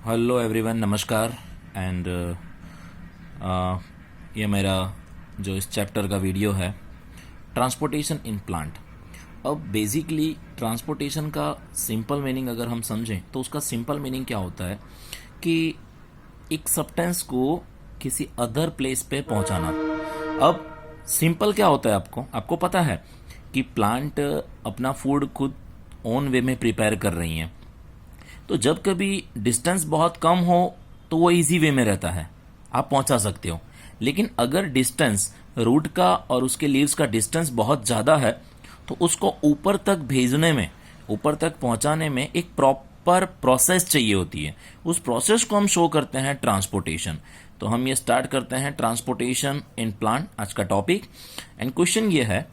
Hello everyone, नमस्कार। And ये मेरा जो इस चैप्टर का वीडियो है, ट्रांसपोर्टेशन इन प्लांट। अब बेसिकली ट्रांसपोर्टेशन का सिंपल मीनिंग अगर हम समझें तो उसका सिंपल मीनिंग क्या होता है कि एक सब्सटेंस को किसी अदर प्लेस पे पहुंचाना। अब सिंपल क्या होता है, आपको पता है कि प्लांट अपना फूड खुद ओन वे में प्रिपेयर कर रही हैं। तो जब कभी डिस्टेंस बहुत कम हो तो वो इजी वे में रहता है, आप पहुंचा सकते हो। लेकिन अगर डिस्टेंस रूट का और उसके लीव्स का डिस्टेंस बहुत ज़्यादा है तो उसको ऊपर तक भेजने में, ऊपर तक पहुंचाने में एक प्रॉपर प्रोसेस चाहिए होती है। उस प्रोसेस को हम शो करते हैं ट्रांसपोर्टेशन। तो हम ये स्टार्ट करते हैं ट्रांसपोर्टेशन इन प्लांट, आज का टॉपिक। एंड क्वेश्चन ये है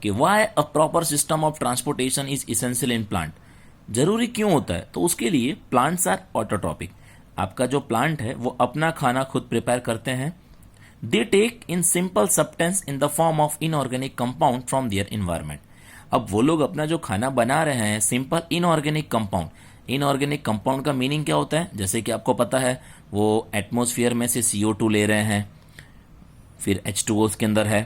कि why a proper system of transportation is essential in plant. जरूरी क्यों होता है? तो उसके लिए प्लांट्स आर ऑटोट्रॉपिक। आपका जो प्लांट है वो अपना खाना खुद प्रिपेयर करते हैं। They take in simple substance in the form of inorganic compound from their environment. अब वो लोग अपना जो खाना बना रहे हैं simple inorganic compound. Inorganic compound का मीनिंग क्या होता है? जैसे कि आपको पता है वो एटमॉस्फेयर में से CO2 ले रहे हैं, फिर H2O उसके अंदर है।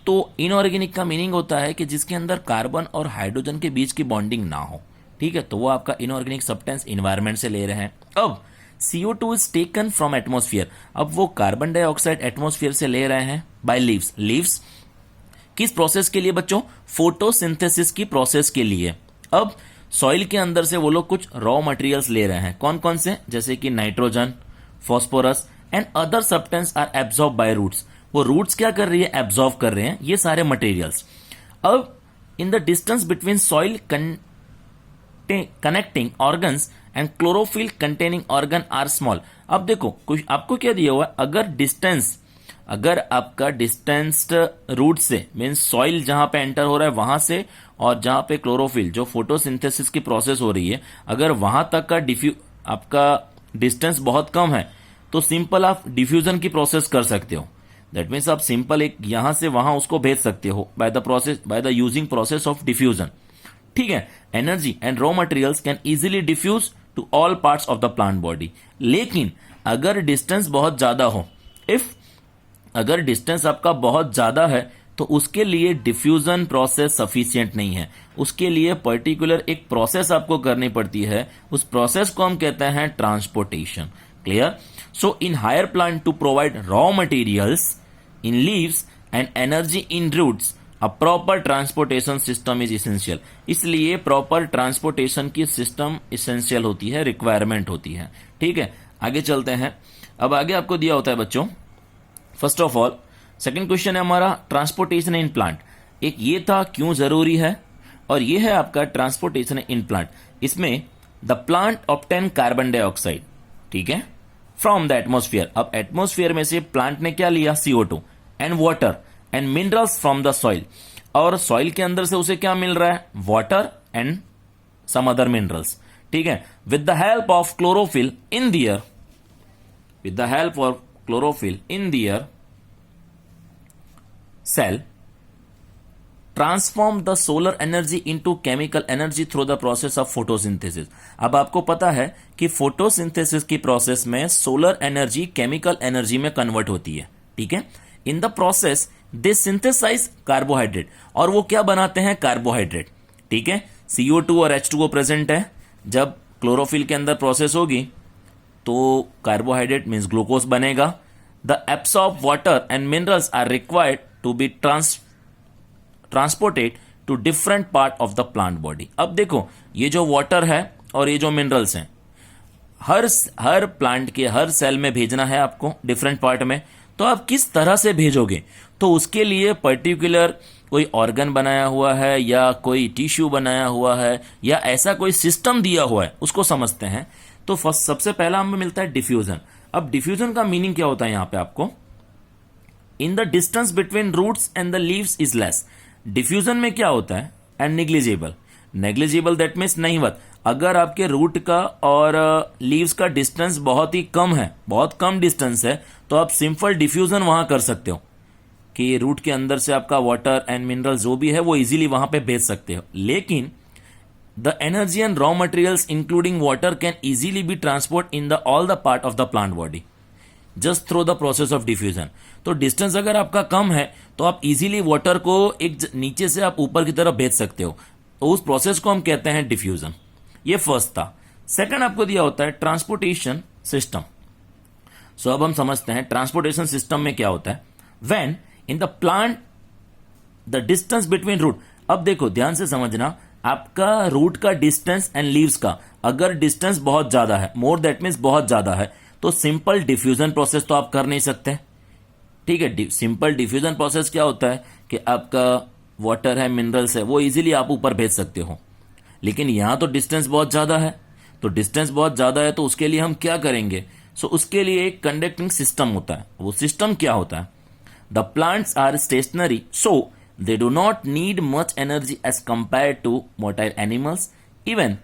तो इनऑर्गेनिक का मीनिंग होता है कि जिसके अंदर कार्बन और हाइड्रोजन के बीच की बॉन्डिंग ना हो। ठीक है, तो वो आपका इनऑर्गेनिक सब्सटेंस इन्वायरमेंट से ले रहे हैं। अब CO2 is taken from atmosphere. अब वो कार्बन डाइऑक्साइड एटमॉस्फेयर से ले रहे हैं बाय लीव्स। लीव्स किस प्रोसेस के लिए बच्चों? फोटोसिंथेसिस की प्रोसेस के लिए। अब सॉइल के अंदर से वो लोग कुछ रॉ मटेरियल्स ले रहे हैं। कौन कौन से? जैसे कि nitrogen, phosphorus and other substance are absorb by roots. वो रूट्स क्या कर रही है? एब्जॉर्ब कर रहे हैं ये सारे मटेरियल्स। अब in the distance between soil connecting organs and chlorophyll containing organ are small. अब देखो कुछ आपको क्या दिया हुआ है, अगर आपका डिस्टेंस रूट से मीन्स सॉइल जहां पे एंटर हो रहा है वहां से, और जहां पे क्लोरोफिल जो फोटोसिंथेसिस की प्रोसेस हो रही है, अगर वहां तक का आपका डिस्टेंस बहुत कम है तो सिंपल आप डिफ्यूजन की प्रोसेस कर सकते हो। दैट मीन्स आप सिंपल एक यहां से वहां उसको भेज सकते हो by the using process of diffusion. ठीक है, energy and raw materials can easily diffuse to all parts of the plant body. लेकिन अगर डिस्टेंस बहुत ज्यादा हो, अगर डिस्टेंस आपका बहुत ज्यादा है तो उसके लिए डिफ्यूजन प्रोसेस सफिशिएंट नहीं है। उसके लिए पर्टिकुलर एक प्रोसेस आपको करनी पड़ती है। उस प्रोसेस को हम कहते हैं transportation. Clear? So in higher plant to provide raw materials in leaves and energy in roots, a proper transportation system is essential. इसलिए प्रॉपर ट्रांसपोर्टेशन की सिस्टम इसेंशियल होती है, रिक्वायरमेंट होती है। ठीक है, आगे चलते हैं। अब आगे आपको दिया होता है बच्चों, first of all second question है हमारा ट्रांसपोर्टेशन इन प्लांट। एक ये था क्यों जरूरी है, और ये है आपका ट्रांसपोर्टेशन इन प्लांट। इसमें the plant obtain carbon dioxide, ठीक है, फ्रॉम द एटमोस्फियर। अब एटमोस्फियर में से प्लांट ने क्या लिया? CO2 and water and minerals from the soil. और सॉइल के अंदर से उसे क्या मिल रहा है? Water and some other minerals. ठीक है, with the help of chlorophyll in there, with the help of chlorophyll in their cell, transform the solar energy into chemical energy through the process of photosynthesis। अब आपको पता है कि photosynthesis की process में solar energy chemical energy में convert होती है। ठीक है, in the process they synthesize carbohydrate, और वो क्या बनाते हैं? कार्बोहाइड्रेट। ठीक है, CO2 और H2O प्रेजेंट है। जब क्लोरोफिल के अंदर प्रोसेस होगी तो कार्बोहाइड्रेट मीन्स ग्लूकोज बनेगा। The absorb water and minerals are required to be transported to different part of the plant body. अब देखो ये जो वाटर है और ये जो मिनरल्स हैं, हर प्लांट के हर सेल में भेजना है आपको डिफरेंट पार्ट में। तो आप किस तरह से भेजोगे? तो उसके लिए पर्टिकुलर कोई ऑर्गन बनाया हुआ है या कोई टिश्यू बनाया हुआ है या ऐसा कोई सिस्टम दिया हुआ है, उसको समझते हैं। तो फर्स्ट सबसे पहला हमें मिलता है डिफ्यूजन। अब डिफ्यूजन का मीनिंग क्या होता है यहां पे आपको? In the distance between roots and the leaves is less. Diffusion में क्या होता है? And negligible. Negligible that means नहींवत। अगर आपके रूट का और लीव्स का डिस्टेंस बहुत ही कम है, बहुत कम डिस्टेंस है, तो आप सिंपल डिफ्यूजन वहां कर सकते हो कि रूट के अंदर से आपका वाटर एंड मिनरल जो भी है वो इजीली वहां पे भेज सकते हो। लेकिन the energy and raw materials including water can easily B transport in the all the part of the plant body just through the process of diffusion. तो डिस्टेंस अगर आपका कम है तो आप इजीली वाटर को एक नीचे से आप ऊपर की तरफ भेज सकते हो, तो उस प्रोसेस को हम कहते हैं डिफ्यूजन। ये फर्स्ट था। सेकंड आपको दिया होता है ट्रांसपोर्टेशन सिस्टम। सो अब हम समझते हैं ट्रांसपोर्टेशन सिस्टम में क्या होता है। When in the plant the distance between root, अब देखो ध्यान से समझना, आपका रूट का डिस्टेंस एंड लीव्स का अगर डिस्टेंस बहुत ज्यादा है, मोर दैट मीन्स बहुत ज्यादा है, तो सिंपल डिफ्यूजन प्रोसेस तो आप कर नहीं सकते। ठीक है, सिंपल डिफ्यूजन प्रोसेस क्या होता है कि आपका वाटर है, मिनरल्स है, वो इजीली आप ऊपर भेज सकते हो। लेकिन यहां तो डिस्टेंस बहुत ज्यादा है, तो डिस्टेंस बहुत ज्यादा है तो उसके लिए हम क्या करेंगे। सो उसके लिए एक कंडक्टिंग सिस्टम होता है। वो सिस्टम क्या होता है, the plants are stationary so they do not need much energy as compared to motile animals. Even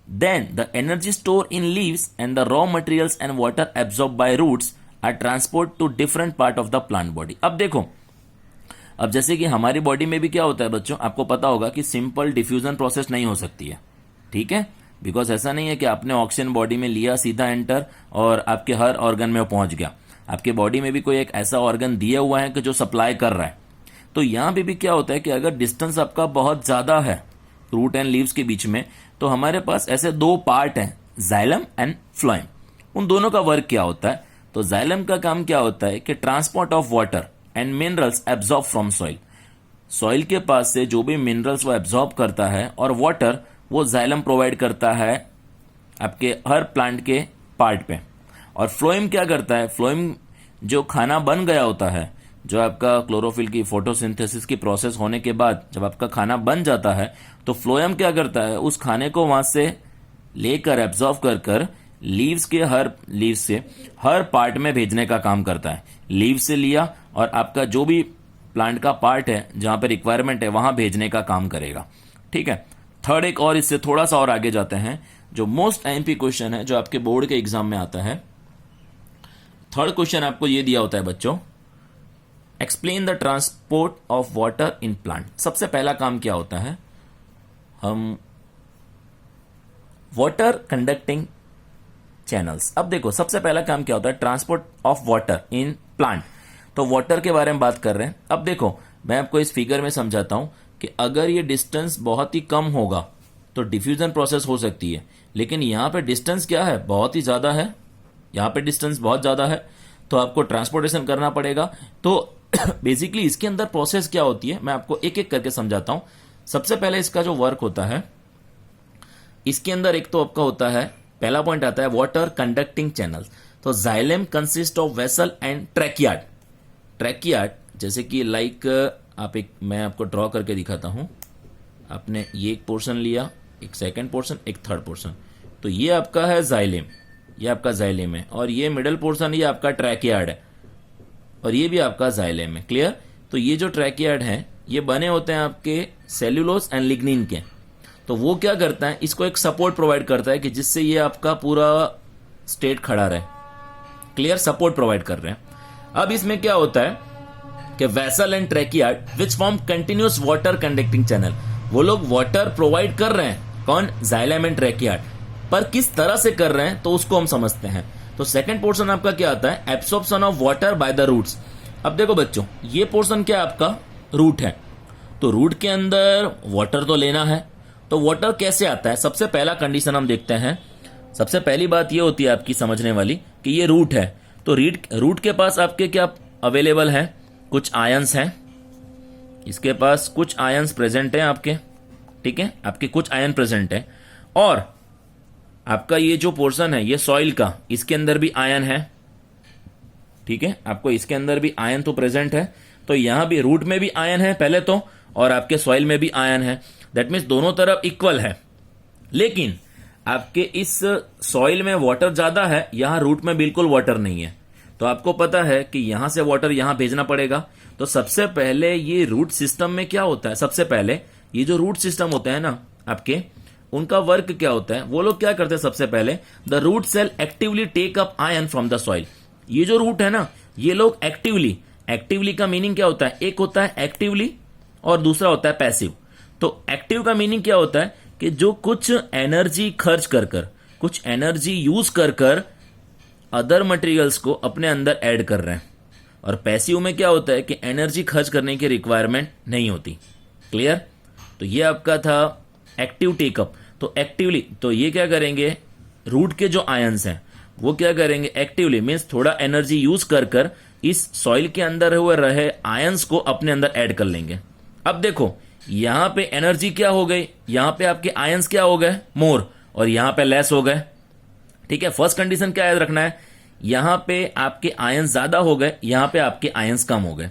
then, the energy stored in leaves and the raw materials and water absorbed by roots are transported to different part of the plant body. अब देखो, अब जैसे कि हमारी body में भी क्या होता है बच्चों, आपको पता होगा कि सिंपल डिफ्यूजन प्रोसेस नहीं हो सकती है। ठीक है, बिकॉज ऐसा नहीं है कि आपने ऑक्सीजन बॉडी में लिया सीधा एंटर और आपके हर ऑर्गन में पहुंच गया। आपके बॉडी में भी कोई एक ऐसा ऑर्गन दिया हुआ है कि जो सप्लाई कर रहा है। तो यहां पे भी क्या होता है कि अगर डिस्टेंस आपका बहुत ज्यादा है रूट एंड लीव्स के बीच में, तो हमारे पास ऐसे दो पार्ट हैं, जाइलम एंड फ्लोएम। उन दोनों का वर्क क्या होता है, तो जाइलम का काम क्या होता है कि transport of water and minerals absorb from soil. Soil के पास से जो भी मिनरल्स वो एब्जॉर्ब करता है और वाटर वो जाइलम प्रोवाइड करता है आपके हर प्लांट के पार्ट पे। और फ्लोएम क्या करता है, फ्लोएम जो खाना बन गया होता है, जो आपका क्लोरोफिल की फोटोसिंथेसिस की प्रोसेस होने के बाद जब आपका खाना बन जाता है, तो फ्लोएम क्या करता है, उस खाने को वहां से लेकर एब्जॉर्व कर कर लीव्स से हर पार्ट में भेजने का काम करता है। लीव से लिया और आपका जो भी प्लांट का पार्ट है जहां पर रिक्वायरमेंट है वहां भेजने का काम करेगा। ठीक है, थर्ड एक और इससे थोड़ा सा और आगे जाते हैं, जो मोस्ट एमपी क्वेश्चन है जो आपके बोर्ड के एग्जाम में आता है। थर्ड क्वेश्चन आपको यह दिया होता है बच्चों, explain the transport of water in plant. सबसे पहला काम क्या होता है, हम वाटर कंडक्टिंग चैनल्स। अब देखो सबसे पहला काम क्या होता है, transport of water in plant. तो वाटर के बारे में बात कर रहे हैं। अब देखो मैं आपको इस फिगर में समझाता हूं कि अगर ये डिस्टेंस बहुत ही कम होगा तो डिफ्यूजन प्रोसेस हो सकती है, लेकिन यहां पे डिस्टेंस क्या है, बहुत ही ज्यादा है। यहां पे डिस्टेंस बहुत ज्यादा है तो आपको ट्रांसपोर्टेशन करना पड़ेगा। तो बेसिकली इसके अंदर प्रोसेस क्या होती है मैं आपको एक एक करके समझाता हूं। सबसे पहले इसका जो वर्क होता है, इसके अंदर एक तो आपका होता है, पहला पॉइंट आता है वाटर कंडक्टिंग चैनल। तो xylem consist of vessel and tracheid. Tracheid जैसे कि लाइक मैं आपको ड्रॉ करके दिखाता हूं। आपने ये एक पोर्शन लिया, एक सेकंड पोर्शन, एक थर्ड पोर्शन, तो ये आपका है जाइलम, ये आपका जाइलम है, और ये मिडल पोर्शन ये आपका ट्रैकियार्ड है, और ये भी आपका जाइलम है। क्लियर। तो ये जो ट्रैकियार्ड हैं ये बने होते हैं आपके सेल्यूलोज एंड लिग्निन के। तो वो क्या करता है, इसको एक सपोर्ट प्रोवाइड करता है कि जिससे ये आपका पूरा स्टेट खड़ा रहे। क्लियर, सपोर्ट प्रोवाइड कर रहे हैं। अब इसमें क्या होता है कि vessel and tracheid which form continuous water conducting channel, वो लोग वाटर प्रोवाइड कर रहे हैं, कौन, जाइलम एंड ट्रैकियार्ड, पर किस तरह से कर रहे हैं तो उसको हम समझते हैं। तो सेकंड पोर्शन आपका क्या आता है, absorption of water by the roots. अब देखो बच्चों ये पोर्शन क्या आपका रूट है, तो रूट के अंदर वाटर तो लेना है, तो वाटर कैसे आता है, सबसे पहला कंडीशन हम देखते हैं। सबसे पहली बात ये होती है आपकी समझने वाली कि ये रूट है, तो रूट के पास आपके क्या अवेलेबल है, कुछ आयंस हैं, इसके पास कुछ आयंस प्रेजेंट हैं आपके, ठीक है, आपके कुछ आयन प्रेजेंट है। और आपका ये जो पोर्शन है ये सॉइल का, इसके अंदर भी आयन है, ठीक है, आपको इसके अंदर भी आयन तो प्रेजेंट है। तो यहां भी रूट में भी आयन है पहले तो, और आपके सॉइल में भी आयन है। दैट मीन्स दोनों तरफ इक्वल है। लेकिन आपके इस सॉइल में वाटर ज्यादा है, यहां रूट में बिल्कुल वाटर नहीं है, तो आपको पता है कि यहां से वाटर यहां भेजना पड़ेगा। तो सबसे पहले ये रूट सिस्टम में क्या होता है, सबसे पहले ये जो रूट सिस्टम होता है ना आपके, उनका वर्क क्या होता है, वो लोग क्या करते हैं, सबसे पहले the root cell actively take up ion from the soil. ये जो रूट है ना, ये लोग एक्टिवली का मीनिंग क्या होता है, एक होता है एक्टिवली और दूसरा होता है पैसिव। तो एक्टिव का मीनिंग क्या होता है कि जो कुछ एनर्जी खर्च कर कर, कुछ एनर्जी यूज कर कर अदर मटेरियल्स को अपने अंदर ऐड कर रहे हैं। और पैसिव में क्या होता है कि एनर्जी खर्च करने की रिक्वायरमेंट नहीं होती। क्लियर? तो ये आपका था एक्टिव टेकअप। तो एक्टिवली तो ये क्या करेंगे, रूट के जो आयंस हैं वो क्या करेंगे, एक्टिवली मीन्स थोड़ा एनर्जी यूज कर कर इस सॉइल के अंदर हुए रहे आयंस को अपने अंदर ऐड कर लेंगे। अब देखो यहां पे एनर्जी क्या हो गई, यहां पे आपके आयंस क्या हो गए, मोर, और यहां पे लेस हो गए। ठीक है, फर्स्ट कंडीशन क्या याद रखना है, यहां पे आपके आयंस ज्यादा हो गए, यहां पे आपके आयंस कम हो गए।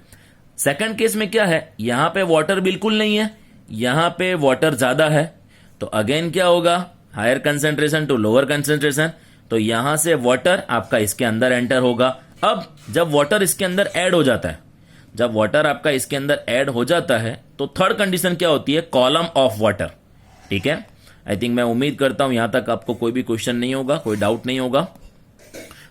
सेकंड केस में क्या है, यहां पे वाटर बिल्कुल नहीं है, यहां पे वाटर ज्यादा है। तो अगेन क्या होगा, higher concentration to lower concentration. तो यहां से वाटर आपका इसके अंदर एंटर होगा। अब जब वाटर इसके अंदर ऐड हो जाता है, जब वाटर आपका इसके अंदर ऐड हो जाता है तो थर्ड कंडीशन क्या होती है, कॉलम ऑफ वाटर। ठीक है, आई थिंक मैं उम्मीद करता हूं यहां तक आपको कोई भी क्वेश्चन नहीं होगा, कोई डाउट नहीं होगा।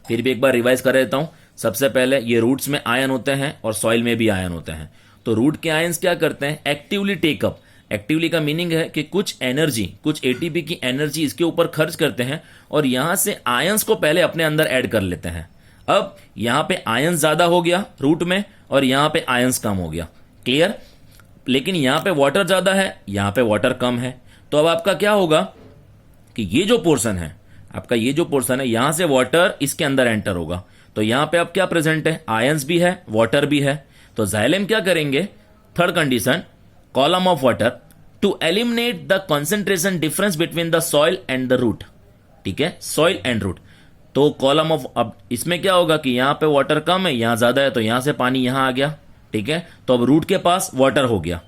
फिर भी एक बार रिवाइज कर देता हूं। सबसे पहले ये रूट्स में आयन होते हैं और सॉइल में भी आयन होते हैं। तो रूट के आयंस क्या करते हैं, एक्टिवली टेकअप। एक्टिवली का मीनिंग है कि कुछ एनर्जी, कुछ एटीपी की एनर्जी इसके ऊपर खर्च करते हैं और यहां से आयंस को पहले अपने अंदर ऐड कर लेते हैं। अब यहां पे आयंस ज्यादा हो गया रूट में और यहां पे आयंस कम हो गया। क्लियर? लेकिन यहां पे वाटर ज्यादा है, यहां पे वाटर कम है। तो अब आपका क्या होगा कि ये जो पोर्शन है आपका, ये जो पोर्शन है यहां से वाटर इसके अंदर एंटर होगा। तो यहां पे अब क्या प्रेजेंट है, आयंस भी है, वाटर भी है। तो जाइलम क्या करेंगे, third condition, column of water to eliminate the concentration difference between the soil and the root. ठीक है, सॉइल एंड रूट। तो कॉलम ऑफ, अब इसमें क्या होगा कि यहां पे वाटर कम है, यहां ज्यादा है, तो यहां से पानी यहां आ गया। ठीक है, तो अब रूट के पास वाटर हो गया।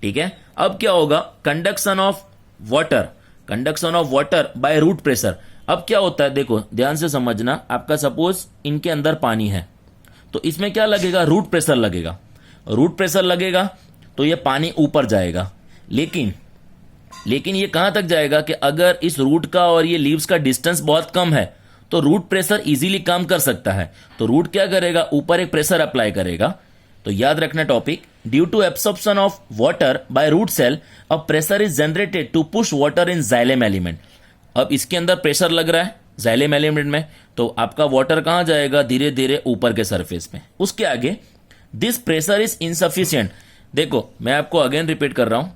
ठीक है, अब क्या होगा, conduction of water, conduction of water by root pressure. अब क्या होता है, देखो ध्यान से समझना, आपका सपोज इनके अंदर पानी है तो इसमें क्या लगेगा, रूट प्रेशर लगेगा। रूट प्रेशर लगेगा तो ये पानी ऊपर जाएगा। लेकिन ये कहां तक जाएगा कि अगर इस रूट का और ये लीव्स का डिस्टेंस बहुत कम है तो रूट प्रेशर इजीली काम कर सकता है। तो रूट क्या करेगा, ऊपर एक प्रेशर अप्लाई करेगा। तो याद रखना topic, due to absorption of water by root cell a pressure is generated to push water in xylem element. अब इसके अंदर प्रेशर लग रहा है जाइलम एलिमेंट में, तो आपका वाटर कहां जाएगा, धीरे धीरे ऊपर के सरफेस में। उसके आगे दिस प्रेशर इज इनसफिशियंट। देखो मैं आपको अगेन रिपीट कर रहा हूं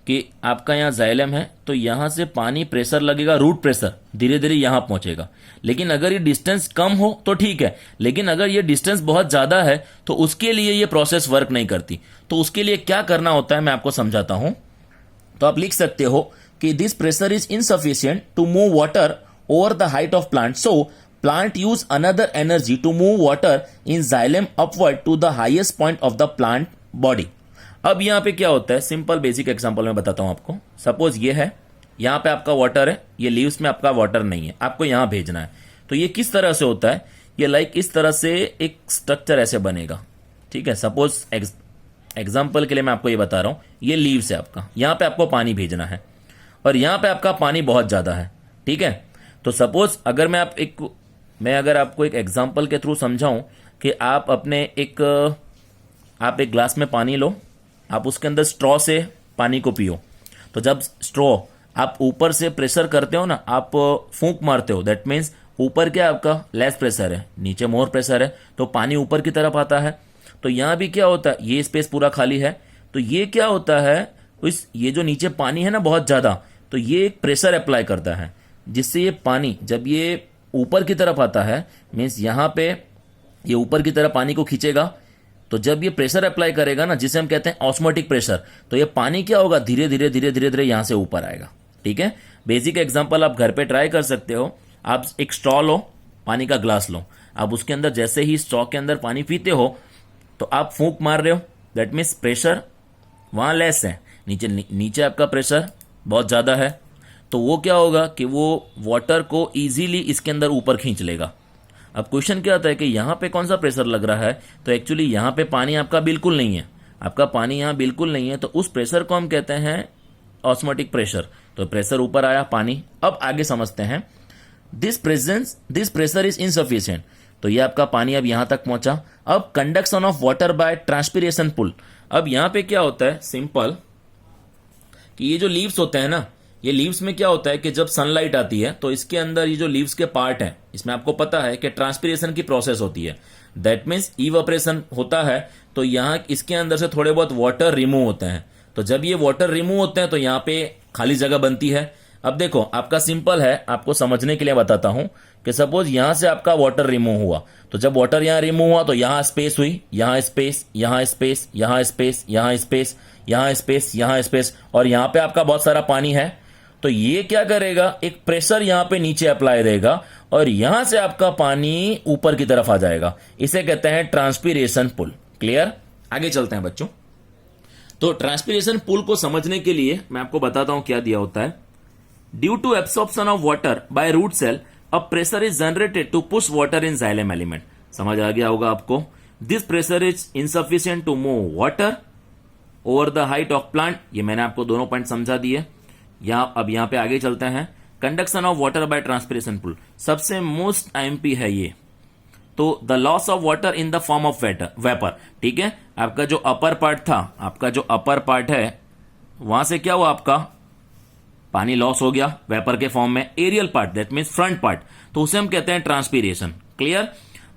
कि आपका यहां जाइलम है तो यहां से पानी प्रेशर लगेगा, रूट प्रेशर धीरे धीरे यहां पहुंचेगा। लेकिन अगर ये डिस्टेंस कम हो तो ठीक है, लेकिन अगर ये डिस्टेंस बहुत ज्यादा है तो उसके लिए ये प्रोसेस वर्क नहीं करती। तो उसके लिए क्या करना होता है मैं आपको समझाता हूं। तो आप लिख सकते हो कि this pressure is insufficient to move water over the height of plant, so plant use another energy to move water in xylem upward to the highest point of the plant body. अब यहां पे क्या होता है, simple basic example में बताता हूं आपको। सपोज ये है, यहां पे आपका वाटर है, ये लीव्स में आपका वाटर नहीं है, आपको यहां भेजना है। तो ये किस तरह से होता है, ये लाइक इस तरह से एक स्ट्रक्चर ऐसे बनेगा। ठीक है, सपोज एग्जांपल के लिए मैं आपको ये बता रहा हूं, ये लीव्स है आपका, यहां पे आपको पानी भेजना है और यहां पे आपका पानी बहुत ज्यादा है। ठीक है, तो सपोज अगर मैं अगर आपको एक एग्जांपल के थ्रू समझाऊं कि आप एक ग्लास में पानी लो, आप उसके अंदर स्ट्रॉ से पानी को पियो। तो जब स्ट्रॉ आप ऊपर से प्रेशर करते हो ना, आप फूंक मारते हो, दैट मीन्स ऊपर क्या आपका लेस प्रेशर है, नीचे मोर प्रेशर है, तो पानी ऊपर की तरफ आता है। तो यहां भी क्या होता है, ये स्पेस पूरा खाली है, तो ये क्या होता है, ये जो नीचे पानी है ना बहुत ज्यादा, तो ये एक प्रेशर अप्लाई करता है जिससे ये पानी जब ये ऊपर की तरफ आता है, मीन्स यहां पे ये ऊपर की तरफ पानी को खींचेगा। तो जब ये प्रेशर अप्लाई करेगा ना, जिसे हम कहते हैं ऑस्मोटिक प्रेशर, तो ये पानी क्या होगा, धीरे धीरे धीरे धीरे धीरे यहां से ऊपर आएगा। ठीक है, बेसिक एग्जांपल आप घर पे ट्राई कर सकते हो। आप एक स्ट्रॉ लो, पानी का ग्लास लो, आप उसके अंदर जैसे ही स्ट्रॉ के अंदर पानी पीते हो तो आप फूंक मार रहे हो, दैट मीन्स प्रेशर वहां लेस है, नीचे आपका प्रेशर बहुत ज्यादा है। तो वो क्या होगा कि वो वाटर को इजीली इसके अंदर ऊपर खींच लेगा। अब क्वेश्चन क्या आता है कि यहां पे कौन सा प्रेशर लग रहा है, तो एक्चुअली यहां पे पानी आपका बिल्कुल नहीं है, आपका पानी यहां बिल्कुल नहीं है, तो उस प्रेशर को हम कहते हैं ऑस्मोटिक प्रेशर। तो प्रेशर ऊपर आया पानी। अब आगे समझते हैं, दिस प्रेशर इज इनसफिशियंट, तो ये आपका पानी अब यहां तक पहुंचा। अब conduction of water by transpiration pull. अब यहां पे क्या होता है, सिंपल कि ये जो लीव्स होते हैं ना, ये लीव्स में क्या होता है कि जब सनलाइट आती है तो इसके अंदर ये जो लीव्स के पार्ट है इसमें आपको पता है कि ट्रांसपिरेशन की प्रोसेस होती है। दैट मीन्स इवेपोरेशन होता है तो यहाँ इसके अंदर से थोड़े बहुत वाटर रिमूव होते हैं। तो जब ये वाटर रिमूव होते हैं तो यहाँ पे खाली जगह बनती है। अब देखो आपका सिंपल है, आपको समझने के लिए बताता हूं कि सपोज यहां से आपका वाटर रिमूव हुआ तो जब वाटर यहां रिमूव हुआ तो यहां स्पेस हुई, यहां स्पेस, यहां स्पेस, यहां स्पेस, यहां स्पेस, यहां स्पेस, यहां स्पेस, और यहां पे आपका बहुत सारा पानी है। तो ये क्या करेगा, एक प्रेशर यहां पे नीचे अप्लाई रहेगा और यहां से आपका पानी ऊपर की तरफ आ जाएगा। इसे कहते हैं ट्रांसपीरेशन पुल। क्लियर? आगे चलते हैं बच्चों। तो ट्रांसपीरेशन पुल को समझने के लिए मैं आपको बताता हूं क्या दिया होता है। Due to absorption of water by root cell a pressure is generated to push water in xylem element. समझ आ गया होगा आपको। This pressure is insufficient to move water over the height of plant. ये मैंने आपको दोनों पॉइंट समझा दिए। अब यहां पे आगे चलते हैं। Conduction of water by transpiration pull सबसे मोस्ट आईएमपी है ये। तो the loss of water in the form of vapour. ठीक है, आपका जो अपर पार्ट था, आपका जो अपर पार्ट है वहां से क्या हुआ, आपका पानी लॉस हो गया वेपर के फॉर्म में। Aerial part that means front part, तो उसे हम कहते हैं transpiration. Clear?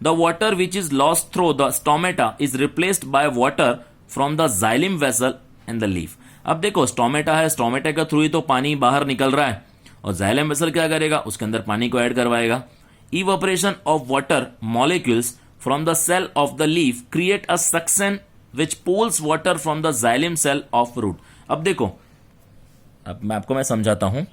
The water which is lost through the stomata is replaced by water from the xylem vessel and the leaf. अब देखो स्टोमेटा है, स्टोमेटा के थ्रू ही तो पानी बाहर निकल रहा है और जाइलम वेसल क्या करेगा, उसके अंदर पानी को ऐड करवाएगा। Evaporation of water molecules from the cell of the leaf create a suction which pulls water from the xylem cell of root. अब देखो, अब मैं समझाता हूं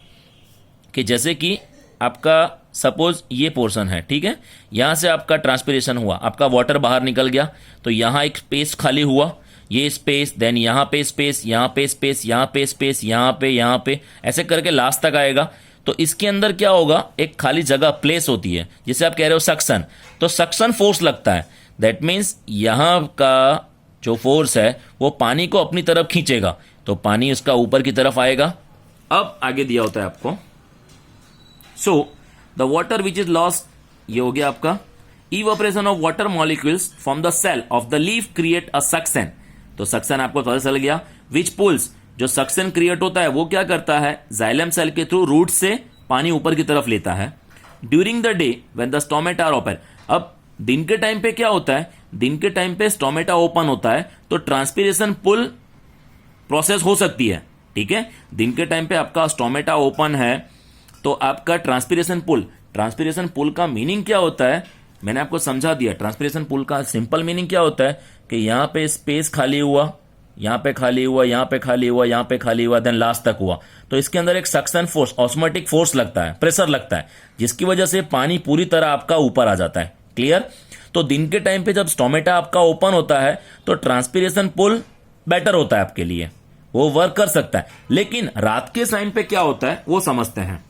कि जैसे कि आपका सपोज ये पोर्शन है, ठीक है, यहां से आपका ट्रांसपीरेशन हुआ, आपका वाटर बाहर निकल गया तो यहां एक स्पेस खाली हुआ, ये स्पेस, देन यहां पे स्पेस, यहां पे स्पेस, यहां पे स्पेस, यहां पे ऐसे करके लास्ट तक आएगा। तो इसके अंदर क्या होगा, एक खाली जगह प्लेस होती है जिसे आप कह रहे हो सक्शन। तो सक्शन फोर्स लगता है। दैट मीन्स यहां का जो फोर्स है वो पानी को अपनी तरफ खींचेगा तो पानी उसका ऊपर की तरफ आएगा। अब आगे दिया होता है आपको, so the water which is lost, ये हो गया आपका evaporation of water molecules from the cell of the leaf create a suction. तो सक्शन आपको पता चल गया। विच पुल्स, जो सक्शन क्रिएट होता है वो क्या करता है, जाइलम सेल के थ्रू रूट से पानी ऊपर की तरफ लेता है। During the day when the stomata are open, अब दिन के टाइम पे क्या होता है, दिन के टाइम पे स्टोमेटा ओपन होता है तो ट्रांसपीरेशन पुल प्रोसेस हो सकती है। ठीक है, दिन के टाइम पे आपका स्टोमेटा ओपन है तो आपका ट्रांसपीरेशन पुल का मीनिंग क्या होता है मैंने आपको समझा दिया। ट्रांसपीरेशन पुल का सिंपल मीनिंग क्या होता है कि यहां पे स्पेस खाली हुआ, यहां पे खाली हुआ, यहां पे खाली हुआ, यहां पे खाली हुआ, देन लास्ट तक हुआ। तो इसके अंदर एक सक्शन फोर्स, ऑस्मोटिक फोर्स लगता है, प्रेशर लगता है, जिसकी वजह से पानी पूरी तरह आपका ऊपर आ जाता है। क्लियर? तो दिन के टाइम पे जब स्टोमेटा आपका ओपन होता है तो ट्रांसपीरेशन पुल बेटर होता है आपके लिए, वो वर्क कर सकता है। लेकिन रात के टाइम पे क्या होता है वो समझते हैं।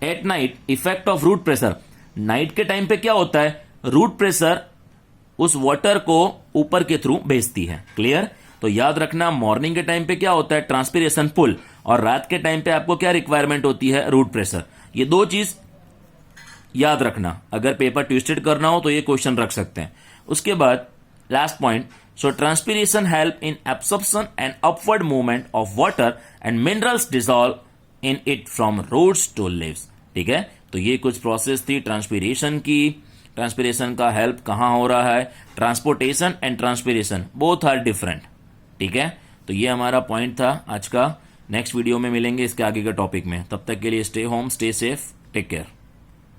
At night effect of root pressure, night के टाइम पे क्या होता है, रूट प्रेशर उस वाटर को ऊपर के थ्रू भेजती है। क्लियर? तो याद रखना मॉर्निंग के टाइम पे क्या होता है, ट्रांसपीरेशन पुल, और रात के टाइम पे आपको क्या रिक्वायरमेंट होती है, रूट प्रेशर। ये दो चीज याद रखना, अगर पेपर ट्विस्टेड करना हो तो ये क्वेश्चन रख सकते हैं। उसके बाद last point, so transpiration help in absorption and upward movement of water and minerals dissolve in it from roots to leaves. ठीक है, तो ये कुछ प्रोसेस थी ट्रांसपीरेशन की। ट्रांसपीरेशन का हेल्प कहां हो रहा है, transportation and transpiration both are different. ठीक है, तो ये हमारा पॉइंट था आज का। नेक्स्ट वीडियो में मिलेंगे इसके आगे के टॉपिक में। तब तक के लिए stay home, stay safe, take care.